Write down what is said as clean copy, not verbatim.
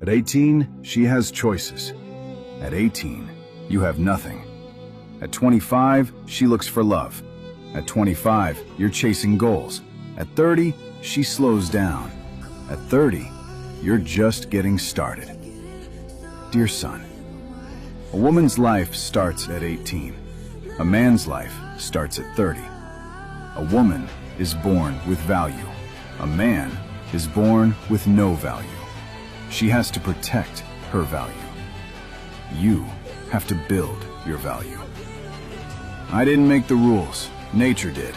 At 18, she has choices. At 18, you have nothing. At 25, she looks for love. At 25, you're chasing goals. At 30, she slows down. At 30, you're just getting started. Dear son, a woman's life starts at 18. A man's life starts at 30. A woman is born with value. A man is born with no value. She has to protect her value. You have to build your value. I didn't make the rules. Nature did.